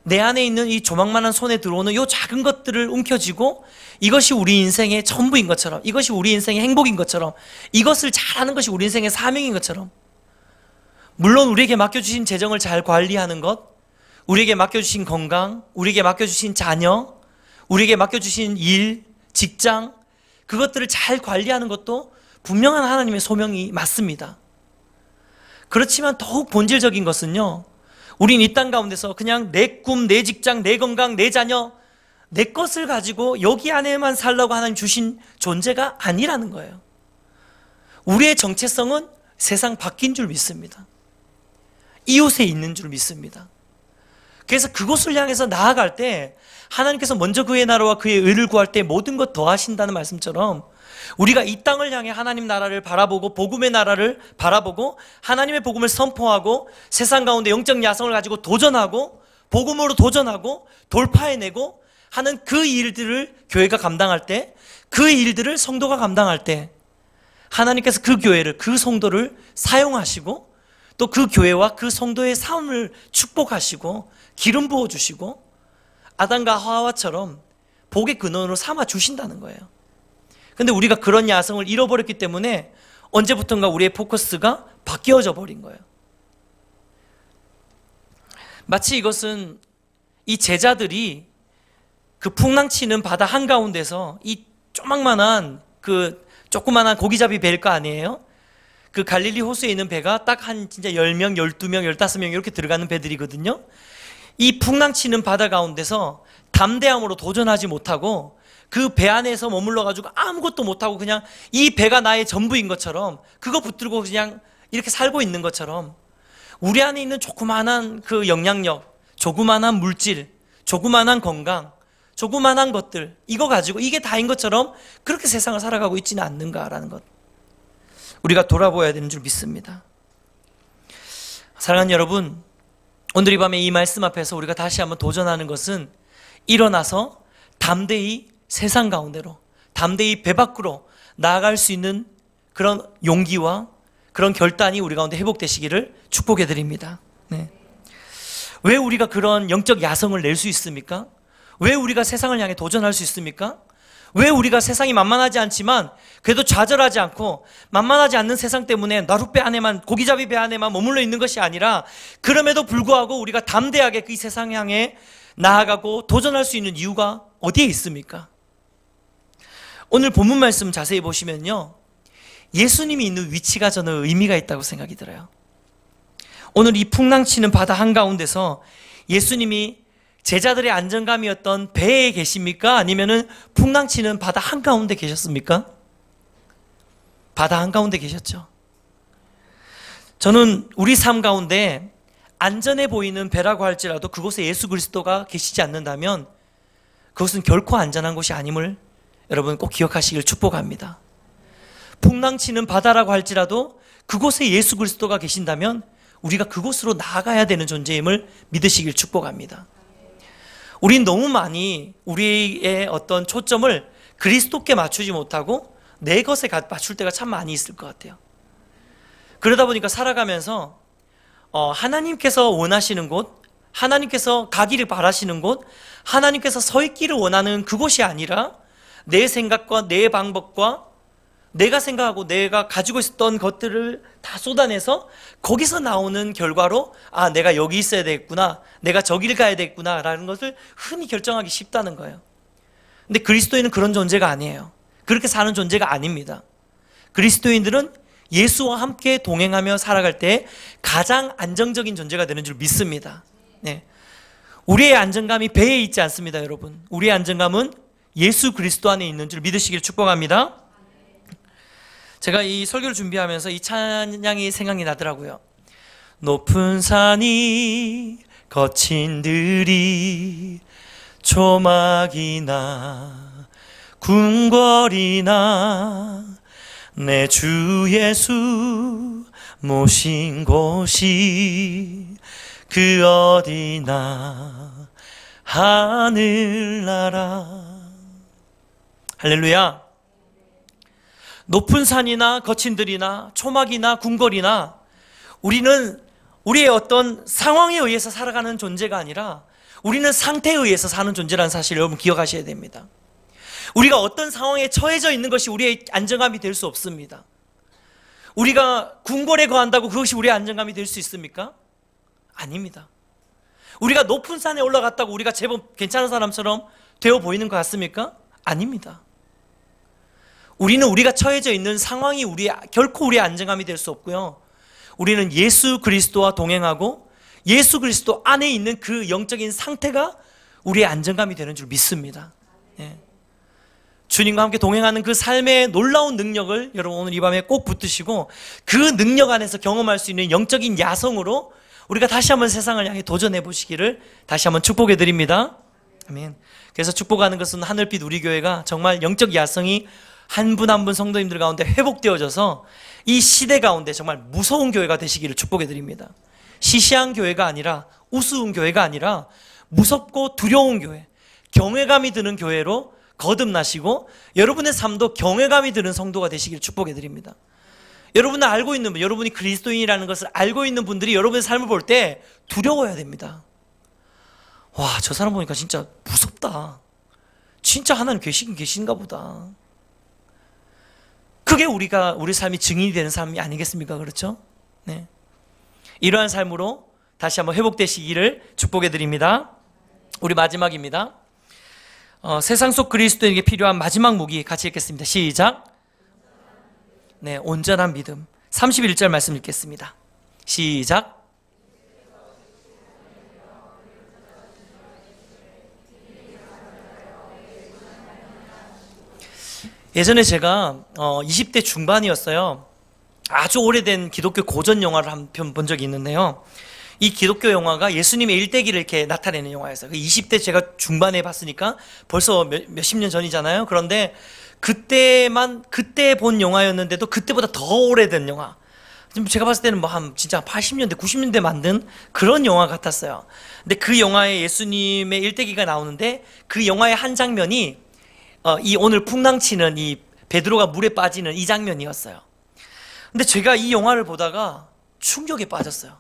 내 안에 있는 이 조망만한 손에 들어오는 이 작은 것들을 움켜쥐고 이것이 우리 인생의 전부인 것처럼, 이것이 우리 인생의 행복인 것처럼, 이것을 잘하는 것이 우리 인생의 사명인 것처럼, 물론 우리에게 맡겨주신 재정을 잘 관리하는 것, 우리에게 맡겨주신 건강, 우리에게 맡겨주신 자녀, 우리에게 맡겨주신 일, 직장, 그것들을 잘 관리하는 것도 분명한 하나님의 소명이 맞습니다. 그렇지만 더욱 본질적인 것은요, 우린 이 땅 가운데서 그냥 내 꿈, 내 직장, 내 건강, 내 자녀, 내 것을 가지고 여기 안에만 살라고 하나님 주신 존재가 아니라는 거예요. 우리의 정체성은 세상 밖인 줄 믿습니다. 이웃에 있는 줄 믿습니다. 그래서 그곳을 향해서 나아갈 때 하나님께서 먼저 그의 나라와 그의 의를 구할 때 모든 것 더하신다는 말씀처럼 우리가 이 땅을 향해 하나님 나라를 바라보고 복음의 나라를 바라보고 하나님의 복음을 선포하고 세상 가운데 영적 야성을 가지고 도전하고 복음으로 도전하고 돌파해내고 하는 그 일들을 교회가 감당할 때, 그 일들을 성도가 감당할 때 하나님께서 그 교회를, 그 성도를 사용하시고 또 그 교회와 그 성도의 삶을 축복하시고 기름 부어주시고 아담과 하와처럼 복의 근원으로 삼아 주신다는 거예요. 근데 우리가 그런 야성을 잃어버렸기 때문에 언제부턴가 우리의 포커스가 바뀌어져 버린 거예요. 마치 이것은 이 제자들이 그 풍랑치는 바다 한가운데서 이 조그만한 고기잡이 배일 거 아니에요? 그 갈릴리 호수에 있는 배가 딱 한 진짜 10명, 12명, 15명 이렇게 들어가는 배들이거든요. 이 풍랑치는 바다 가운데서 담대함으로 도전하지 못하고 그 배 안에서 머물러 가지고 아무것도 못하고 그냥 이 배가 나의 전부인 것처럼 그거 붙들고 그냥 이렇게 살고 있는 것처럼 우리 안에 있는 조그만한 그 영향력, 조그만한 물질, 조그만한 건강, 조그만한 것들, 이거 가지고 이게 다인 것처럼 그렇게 세상을 살아가고 있지는 않는가라는 것, 우리가 돌아보아야 되는 줄 믿습니다. 사랑하는 여러분, 오늘 이 밤에 이 말씀 앞에서 우리가 다시 한번 도전하는 것은 일어나서 담대히 세상 가운데로, 담대히 배 밖으로 나아갈 수 있는 그런 용기와 그런 결단이 우리 가운데 회복되시기를 축복해 드립니다. 네. 왜 우리가 그런 영적 야성을 낼 수 있습니까? 왜 우리가 세상을 향해 도전할 수 있습니까? 왜 우리가 세상이 만만하지 않지만 그래도 좌절하지 않고 만만하지 않는 세상 때문에 나룻배 안에만, 고기잡이 배 안에만 머물러 있는 것이 아니라 그럼에도 불구하고 우리가 담대하게 그 세상 향해 나아가고 도전할 수 있는 이유가 어디에 있습니까? 오늘 본문 말씀 자세히 보시면요, 예수님이 있는 위치가 저는 의미가 있다고 생각이 들어요. 오늘 이 풍랑치는 바다 한가운데서 예수님이 제자들의 안정감이었던 배에 계십니까? 아니면은 풍랑치는 바다 한가운데 계셨습니까? 바다 한가운데 계셨죠. 저는 우리 삶 가운데 안전해 보이는 배라고 할지라도 그곳에 예수 그리스도가 계시지 않는다면 그것은 결코 안전한 곳이 아님을 여러분 꼭 기억하시길 축복합니다. 풍랑치는 바다라고 할지라도 그곳에 예수 그리스도가 계신다면 우리가 그곳으로 나아가야 되는 존재임을 믿으시길 축복합니다. 우린 너무 많이 우리의 어떤 초점을 그리스도께 맞추지 못하고 내 것에 맞출 때가 참 많이 있을 것 같아요. 그러다 보니까 살아가면서 하나님께서 원하시는 곳, 하나님께서 가기를 바라시는 곳, 하나님께서 서 있기를 원하는 그곳이 아니라 내 생각과 내 방법과 내가 생각하고 내가 가지고 있었던 것들을 다 쏟아내서 거기서 나오는 결과로 아, 내가 여기 있어야 되겠구나, 내가 저길 가야 되겠구나 라는 것을 흔히 결정하기 쉽다는 거예요. 근데 그리스도인은 그런 존재가 아니에요. 그렇게 사는 존재가 아닙니다. 그리스도인들은 예수와 함께 동행하며 살아갈 때 가장 안정적인 존재가 되는 줄 믿습니다. 네. 우리의 안정감이 배에 있지 않습니다, 여러분. 우리의 안정감은 예수 그리스도 안에 있는 줄 믿으시길 축복합니다. 제가 이 설교를 준비하면서 이 찬양이 생각이 나더라고요. 높은 산이 거친 들이 초막이나 궁궐이나 내 주 예수 모신 곳이 그 어디나 하늘나라. 할렐루야. 높은 산이나 거친 들이나 초막이나 궁궐이나 우리는 우리의 어떤 상황에 의해서 살아가는 존재가 아니라 우리는 상태에 의해서 사는 존재라는 사실을 여러분 기억하셔야 됩니다. 우리가 어떤 상황에 처해져 있는 것이 우리의 안정감이 될 수 없습니다. 우리가 궁궐에 거한다고 그것이 우리의 안정감이 될 수 있습니까? 아닙니다. 우리가 높은 산에 올라갔다고 우리가 제법 괜찮은 사람처럼 되어 보이는 것 같습니까? 아닙니다. 우리는 우리가 처해져 있는 상황이 결코 우리의 안정감이 될 수 없고요. 우리는 예수 그리스도와 동행하고 예수 그리스도 안에 있는 그 영적인 상태가 우리의 안정감이 되는 줄 믿습니다. 예. 주님과 함께 동행하는 그 삶의 놀라운 능력을 여러분 오늘 이 밤에 꼭 붙드시고 그 능력 안에서 경험할 수 있는 영적인 야성으로 우리가 다시 한번 세상을 향해 도전해 보시기를 다시 한번 축복해 드립니다. 아멘. 그래서 축복하는 것은 하늘빛 우리 교회가 정말 영적 야성이 한 분 한 분 성도님들 가운데 회복되어져서 이 시대 가운데 정말 무서운 교회가 되시기를 축복해 드립니다. 시시한 교회가 아니라 우스운 교회가 아니라 무섭고 두려운 교회, 경외감이 드는 교회로 거듭나시고 여러분의 삶도 경외감이 드는 성도가 되시기를 축복해 드립니다. 여러분은 알고 있는 분, 여러분이 그리스도인이라는 것을 알고 있는 분들이 여러분의 삶을 볼 때 두려워야 됩니다. 와, 저 사람 보니까 진짜 무섭다. 진짜 하나님 계신가 보다. 그게 우리 삶이 증인이 되는 삶이 아니겠습니까? 그렇죠? 네. 이러한 삶으로 다시 한번 회복되시기를 축복해 드립니다. 우리 마지막입니다. 세상 속 그리스도인에게 필요한 마지막 무기 같이 읽겠습니다. 시작. 네, 온전한 믿음. 31절 말씀 읽겠습니다. 시작. 예전에 제가 20대 중반이었어요. 아주 오래된 기독교 고전 영화를 한 편 본 적이 있는데요. 이 기독교 영화가 예수님의 일대기를 이렇게 나타내는 영화였어요. 20대 제가 중반에 봤으니까 벌써 몇십 년 전이잖아요. 그런데 그때 본 영화였는데도 그때보다 더 오래된 영화. 제가 봤을 때는 진짜 80년대, 90년대 만든 그런 영화 같았어요. 근데 그 영화에 예수님의 일대기가 나오는데 그 영화의 한 장면이 이 오늘 풍랑치는 이 베드로가 물에 빠지는 이 장면이었어요. 근데 제가 이 영화를 보다가 충격에 빠졌어요.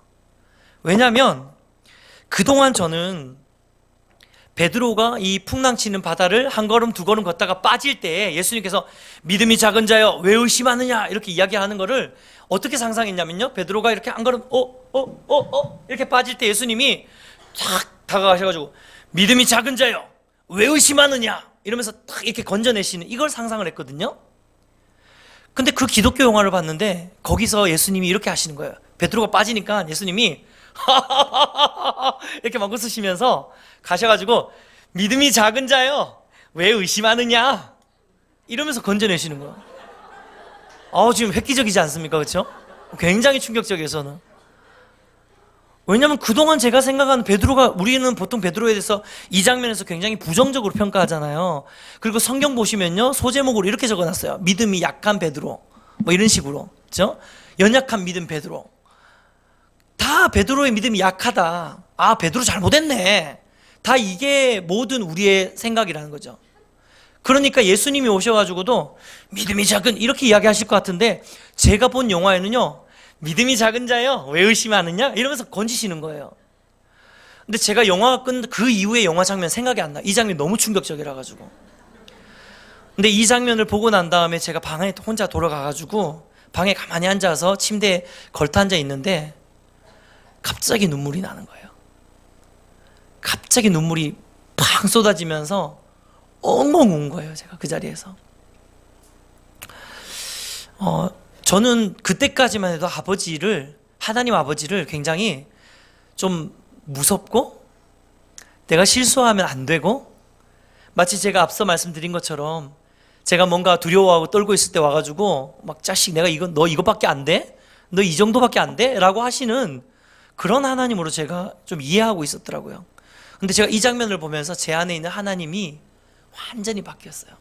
왜냐하면 그동안 저는 베드로가 이 풍랑치는 바다를 한 걸음 두 걸음 걷다가 빠질 때 예수님께서 믿음이 작은 자여 왜 의심하느냐 이렇게 이야기하는 거를 어떻게 상상했냐면요, 베드로가 이렇게 한 걸음 이렇게 빠질 때 예수님이 탁 다가가셔가지고 믿음이 작은 자여 왜 의심하느냐 이러면서 탁 이렇게 건져내시는 이걸 상상을 했거든요. 근데 그 기독교 영화를 봤는데 거기서 예수님이 이렇게 하시는 거예요. 베드로가 빠지니까 예수님이 이렇게 막 웃으시면서 가셔가지고 믿음이 작은 자여 왜 의심하느냐 이러면서 건져내시는 거예요. 지금 획기적이지 않습니까? 그렇죠? 굉장히 충격적이에요. 저는 왜냐하면 그동안 제가 생각하는 베드로가, 우리는 보통 베드로에 대해서 이 장면에서 굉장히 부정적으로 평가하잖아요. 그리고 성경 보시면요, 소제목으로 이렇게 적어놨어요. 믿음이 약한 베드로, 뭐 이런 식으로, 그렇죠? 연약한 믿음 베드로. 다 베드로의 믿음이 약하다. 베드로 잘못했네. 다 이게 모든 우리의 생각이라는 거죠. 그러니까 예수님이 오셔가지고도 믿음이 작은 이렇게 이야기하실 것 같은데, 제가 본 영화에는요, 믿음이 작은 자여 왜 의심하느냐 이러면서 건지시는 거예요. 근데 제가 영화가 끝 그 이후에 영화 장면 생각이 안 나. 이 장면이 너무 충격적이라 가지고. 근데 이 장면을 보고 난 다음에 제가 방에 혼자 돌아가가지고 방에 가만히 앉아서 침대에 걸터 앉아 있는데 갑자기 눈물이 나는 거예요. 갑자기 눈물이 팡 쏟아지면서 엉엉 운 거예요. 제가 그 자리에서. 저는 그때까지만 해도 하나님 아버지를 굉장히 좀 무섭고 내가 실수하면 안 되고, 마치 제가 앞서 말씀드린 것처럼 제가 뭔가 두려워하고 떨고 있을 때 와가지고 막 자식 내가 너 이거밖에 안 돼? 너 이 정도밖에 안 돼? 라고 하시는 그런 하나님으로 제가 좀 이해하고 있었더라고요. 근데 제가 이 장면을 보면서 제 안에 있는 하나님이 완전히 바뀌었어요.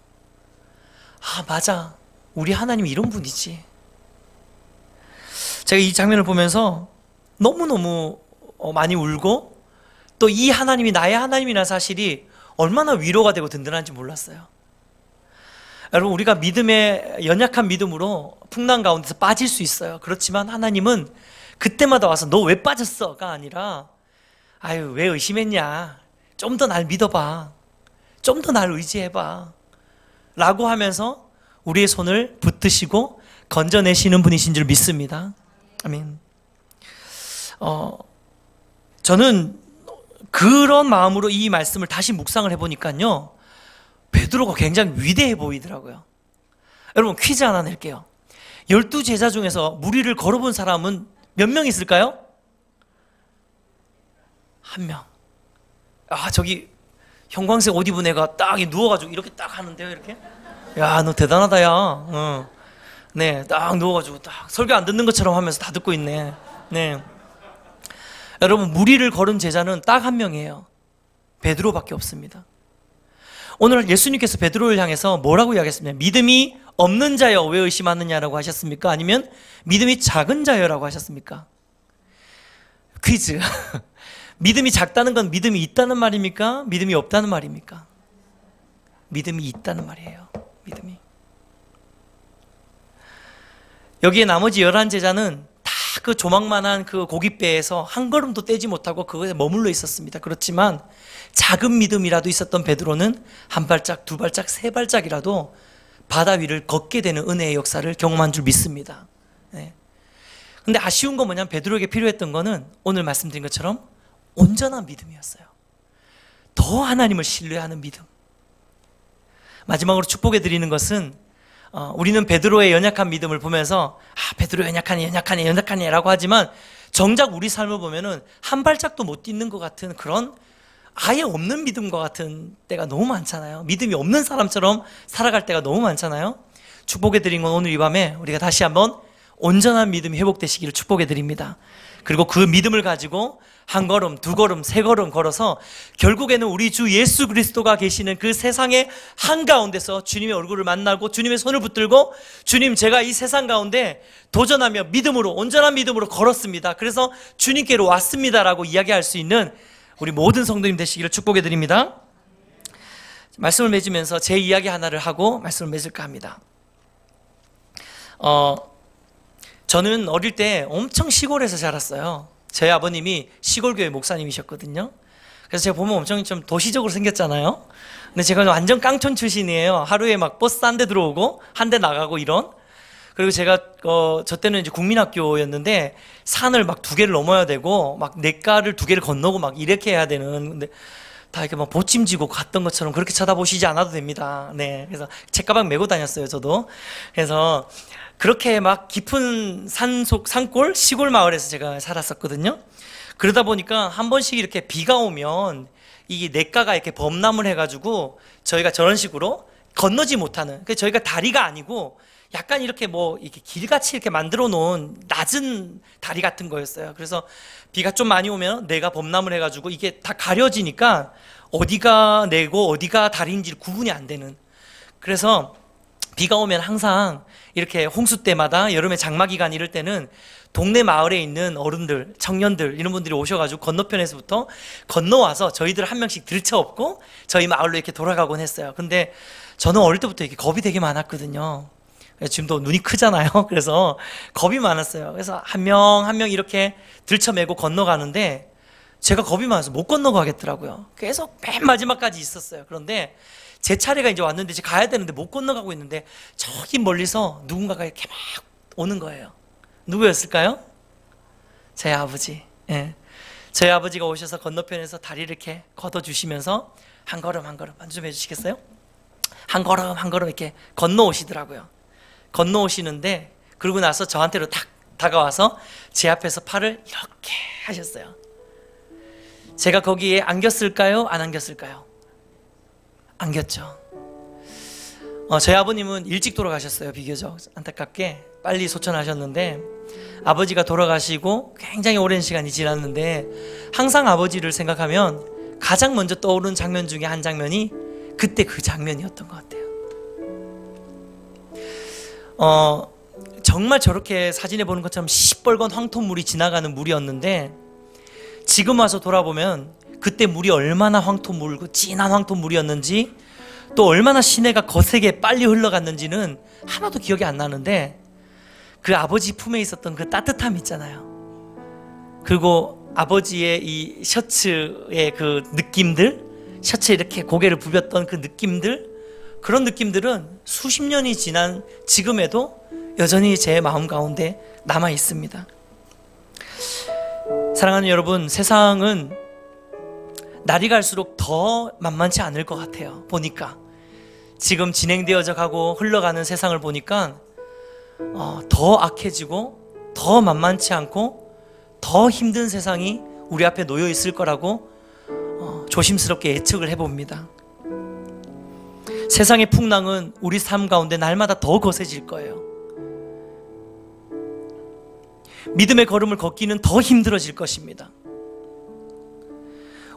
맞아, 우리 하나님이 이런 분이지. 제가 이 장면을 보면서 너무너무 많이 울고, 또 이 하나님이 나의 하나님이라는 사실이 얼마나 위로가 되고 든든한지 몰랐어요. 여러분, 우리가 연약한 믿음으로 풍랑 가운데서 빠질 수 있어요. 그렇지만 하나님은 그때마다 와서 너 왜 빠졌어?가 아니라 왜 의심했냐, 좀 더 날 믿어봐, 좀 더 날 의지해봐 라고 하면서 우리의 손을 붙드시고 건져내시는 분이신 줄 믿습니다. 아멘. 저는 그런 마음으로 이 말씀을 다시 묵상을 해보니까요, 베드로가 굉장히 위대해 보이더라고요. 여러분, 퀴즈 하나 낼게요. 12제자 중에서 무리를 걸어본 사람은 몇 명 있을까요? 한 명. 저기 형광색 옷 입은 애가 딱 누워가지고 이렇게 딱 하는데요, 이렇게. 야, 너 대단하다, 야. 네, 딱 누워가지고 딱 설교 안 듣는 것처럼 하면서 다 듣고 있네. 네. 여러분, 무리를 걸은 제자는 딱 한 명이에요. 베드로밖에 없습니다. 오늘 예수님께서 베드로를 향해서 뭐라고 이야기했습니까? 믿음이 없는 자여 왜 의심하느냐라고 하셨습니까? 아니면 믿음이 작은 자여라고 하셨습니까? 퀴즈. 믿음이 작다는 건 믿음이 있다는 말입니까? 믿음이 없다는 말입니까? 믿음이 있다는 말이에요. 믿음이. 여기에 나머지 11제자는 다 그 조망만한 그 고깃배에서 한 걸음도 떼지 못하고 그것에 머물러 있었습니다. 그렇지만 작은 믿음이라도 있었던 베드로는 한 발짝, 두 발짝, 세 발짝이라도 바다 위를 걷게 되는 은혜의 역사를 경험한 줄 믿습니다. 네. 근데 아쉬운 건 뭐냐면 베드로에게 필요했던 거는 오늘 말씀드린 것처럼 온전한 믿음이었어요. 더 하나님을 신뢰하는 믿음. 마지막으로 축복해 드리는 것은 우리는 베드로의 연약한 믿음을 보면서 베드로 연약하네 라고 하지만 정작 우리 삶을 보면은 한 발짝도 못 딛는 것 같은 그런 아예 없는 믿음과 같은 때가 너무 많잖아요. 믿음이 없는 사람처럼 살아갈 때가 너무 많잖아요. 축복해 드린 건 오늘 이 밤에 우리가 다시 한번 온전한 믿음이 회복되시기를 축복해 드립니다. 그리고 그 믿음을 가지고 한 걸음, 두 걸음, 세 걸음 걸어서 결국에는 우리 주 예수 그리스도가 계시는 그 세상의 한가운데서 주님의 얼굴을 만나고 주님의 손을 붙들고, 주님, 제가 이 세상 가운데 도전하며 믿음으로, 온전한 믿음으로 걸었습니다. 그래서 주님께로 왔습니다라고 이야기할 수 있는 우리 모든 성도님 되시기를 축복해 드립니다. 말씀을 맺으면서 제 이야기 하나를 하고 말씀을 맺을까 합니다. 저는 어릴 때 엄청 시골에서 자랐어요. 저희 아버님이 시골교회 목사님이셨거든요. 그래서 제가 보면 엄청 좀 도시적으로 생겼잖아요. 근데 제가 완전 깡촌 출신이에요. 하루에 막 버스 한 대 들어오고 한 대 나가고 이런. 그리고 제가 저 때는 이제 국민학교였는데 산을 막 2개를 넘어야 되고 막 냇가를 2개를 건너고 막 이렇게 해야 되는. 근데 다 이렇게 막 보찜지고 갔던 것처럼 그렇게 쳐다보시지 않아도 됩니다. 네, 그래서 책가방 메고 다녔어요, 저도. 그래서 그렇게 막 깊은 산골 시골 마을에서 제가 살았었거든요. 그러다 보니까 한 번씩 이렇게 비가 오면 이 냇가가 이렇게 범람을 해가지고 저희가 저런 식으로 건너지 못하는, 그 저희가 다리가 아니고 약간 이렇게 뭐 이렇게 길같이 이렇게 만들어 놓은 낮은 다리 같은 거였어요. 그래서 비가 좀 많이 오면 내가 범람을 해가지고 이게 다 가려지니까 어디가 내고 어디가 다리인지 구분이 안 되는. 그래서 비가 오면 항상 이렇게 홍수 때마다 여름에 장마 기간 이럴 때는 동네 마을에 있는 어른들, 청년들 이런 분들이 오셔가지고 건너편에서부터 건너와서 저희들 한 명씩 들쳐업고 저희 마을로 이렇게 돌아가곤 했어요. 근데 저는 어릴 때부터 이렇게 겁이 되게 많았거든요. 지금도 눈이 크잖아요. 그래서 겁이 많았어요. 그래서 한 명 한 명 이렇게 들쳐매고 건너가는데 제가 겁이 많아서 못 건너가겠더라고요. 계속 맨 마지막까지 있었어요. 그런데 제 차례가 이제 왔는데 이제 가야 되는데 못 건너가고 있는데 저기 멀리서 누군가가 이렇게 막 오는 거예요. 누구였을까요? 제 아버지. 예. 저희 아버지가 오셔서 건너편에서 다리를 이렇게 걷어주시면서 한 걸음 한 걸음 좀 해주시겠어요? 한 걸음 한 걸음 이렇게 건너오시더라고요. 건너오시는데 그러고 나서 저한테로 탁 다가와서 제 앞에서 팔을 이렇게 하셨어요. 제가 거기에 안겼을까요? 안 안겼을까요? 안겼죠. 저희 아버님은 일찍 돌아가셨어요. 비교적 안타깝게 빨리 소천하셨는데 아버지가 돌아가시고 굉장히 오랜 시간이 지났는데 항상 아버지를 생각하면 가장 먼저 떠오르는 장면 중에 한 장면이 그때 그 장면이었던 것 같아요. 정말 저렇게 사진에 보는 것처럼 시뻘건 황토물이 지나가는 물이었는데 지금 와서 돌아보면 그때 물이 얼마나 황토물고 진한 황토물이었는지 또 얼마나 시내가 거세게 빨리 흘러갔는지는 하나도 기억이 안 나는데 그 아버지 품에 있었던 그 따뜻함 있잖아요. 그리고 아버지의 이 셔츠의 그 느낌들, 셔츠에 이렇게 고개를 부볐던 그 느낌들, 그런 느낌들은 수십 년이 지난 지금에도 여전히 제 마음 가운데 남아 있습니다. 사랑하는 여러분, 세상은 날이 갈수록 더 만만치 않을 것 같아요. 보니까 지금 진행되어져 가고 흘러가는 세상을 보니까 더 악해지고 더 만만치 않고 더 힘든 세상이 우리 앞에 놓여 있을 거라고 조심스럽게 예측을 해봅니다. 세상의 풍랑은 우리 삶 가운데 날마다 더 거세질 거예요. 믿음의 걸음을 걷기는 더 힘들어질 것입니다.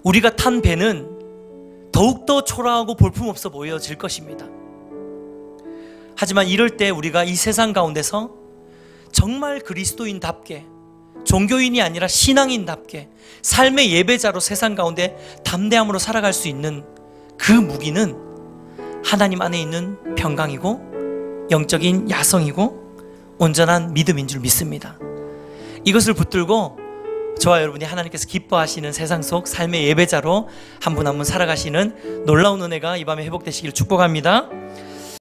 우리가 탄 배는 더욱더 초라하고 볼품없어 보여질 것입니다. 하지만 이럴 때 우리가 이 세상 가운데서 정말 그리스도인답게, 종교인이 아니라 신앙인답게 삶의 예배자로 세상 가운데 담대함으로 살아갈 수 있는 그 무기는 하나님 안에 있는 평강이고 영적인 야성이고 온전한 믿음인 줄 믿습니다. 이것을 붙들고 저와 여러분이 하나님께서 기뻐하시는 세상 속 삶의 예배자로 한 분 한 분 살아가시는 놀라운 은혜가 이 밤에 회복되시기를 축복합니다.